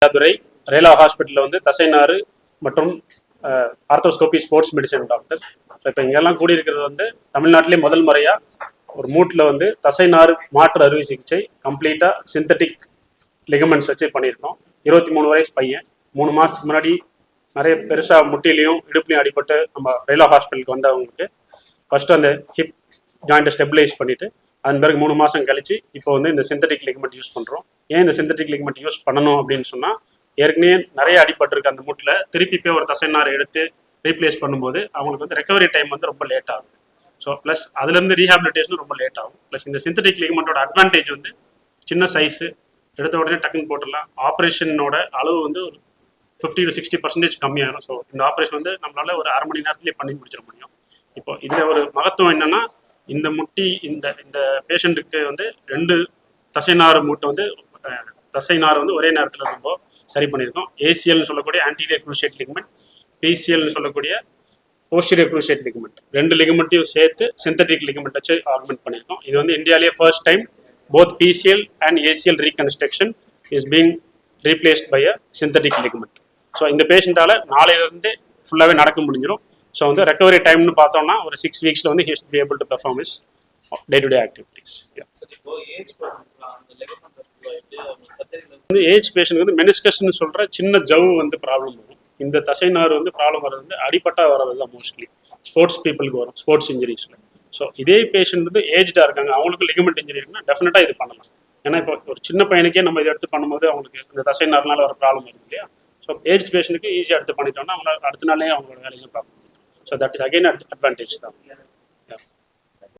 பண்டாதுரை ரேலா ஹாஸ்பிட்டலில் வந்து தசைநாறு மற்றும் ஆர்த்தோஸ்கோபி ஸ்போர்ட்ஸ் மெடிசன் டாக்டர். இப்போ இங்கெல்லாம் கூடியிருக்கிறது வந்து தமிழ்நாட்டிலே முதல் முறையாக ஒரு மூட்டில் வந்து தசைநாறு மாற்று அறுவை சிகிச்சை கம்ப்ளீட்டாக சிந்தட்டிக் லிகமெண்ட்ஸ் வச்சு பண்ணியிருக்கோம். 23 வயசு பையன். 3 மாதத்துக்கு முன்னாடி நிறைய பெருசாக முட்டிலையும் இடுப்புலையும் அடிபட்டு நம்ம ரேலா ஹாஸ்பிட்டலுக்கு வந்தவங்களுக்கு ஃபஸ்ட்டு அந்த ஹிப் ஜாயிண்ட்டை ஸ்டெபிலைஸ் பண்ணிவிட்டு அதன் பிறகு 3 மாதம் கழிச்சு இப்போ வந்து இந்த சிந்தட்டிக் லிகமெண்ட் யூஸ் பண்ணுறோம். ஏன் இந்த சிந்தட்டிக் லிகமெண்ட் யூஸ் பண்ணணும் அப்படின்னு சொன்னால், ஏற்கனவே நிறைய அடிபட்டிருக்கு அந்த மூட்டில், திருப்பி போய் ஒரு தசைநாரை எடுத்து ரீப்ளேஸ் பண்ணும்போது அவங்களுக்கு வந்து ரெக்கவரி டைம் வந்து ரொம்ப லேட் ஆகும். ஸோ ப்ளஸ் அதுலேருந்து ரீஹாபிலிட்டேஷனும் ரொம்ப லேட் ஆகும். ப்ளஸ் இந்த சிந்தட்டிக் லிகமெண்ட்டோட அட்வான்டேஜ் வந்து சின்ன சைஸு, எடுத்த உடனே டக்குன்னு போட்டுடலாம். ஆப்ரேஷனோட அளவு வந்து ஒரு 50 to 60% கம்மியாகும். ஸோ இந்த ஆப்ரேஷன் வந்து நம்மளால ஒரு 1/2 மணி நேரத்துலேயே பண்ணி முடிச்சிட முடியும். இப்போ இதில் ஒரு மகத்துவம் என்னன்னா, இந்த முட்டி இந்த பேஷண்ட்டுக்கு வந்து 2 தசைநாறு மூட்டை வந்து தசைநாறு வந்து ஒரே நேரத்தில் ரொம்ப சரி பண்ணியிருக்கோம். ஏசிஎல்னு சொல்லக்கூடிய ஆன்டீரியர் க்ரூஷியேட் லிகமெண்ட், பிசிஎல்னு சொல்லக்கூடிய போஸ்டீரியர் க்ரூஷியேட் லிகமெண்ட், 2 லிகமெண்ட்டையும் சேர்த்து சிந்தட்டிக் லிகமெண்ட் வச்சு ஆக்மெண்ட் பண்ணியிருக்கோம். இது வந்து இந்தியாவிலேயே first time both PCL and ACL reconstruction is being replaced by a synthetic ligament. So இந்த பேஷண்ட்டால் நாளையிலேருந்து ஃபுல்லாகவே நடக்க முடிஞ்சிடும். ஸோ வந்து ரெக்கவரி டைம்னு பார்த்தோம்னா ஒரு 6 வீக்ஸில் வந்து he's be able to perform is day to day activities. வந்து ஏஜ் பேஷண்ட் வந்து மெனிஸ்கஸ்ன்னு சொல்கிற சின்ன ஜவ்வு வந்து ப்ராப்ளம் வரும். இந்த தசைநாறு வந்து ப்ராப்ளம் வர்றது வந்து அடிப்பட்டா வர்றது தான் மோஸ்ட்லி ஸ்போர்ட்ஸ் பீப்புளுக்கு வரும், ஸ்போர்ட்ஸ் இன்ஜுரிஸில். ஸோ இதே பேஷண்ட் வந்து ஏஜ்டாக இருக்காங்க, அவங்களுக்கு லிகமெண்ட் இன்ஜுரி இருக்குன்னா டெஃபினட்டாக இது பண்ணலாம். ஏன்னா இப்போ ஒரு சின்ன பையனுக்கே நம்ம இதை எடுத்து பண்ணும்போது அவங்களுக்கு இந்த தசைநாறுனால வர ப்ராப்ளம் வருது இல்லையா. ஸோ ஏஜ் பேஷண்ட்டுக்கு ஈஸியாக எடுத்து பண்ணிட்டோம்னா அவங்க அடுத்த நாளே அவங்களோட வேலையை பார்க்க முடியும். So that is again advantage தான்.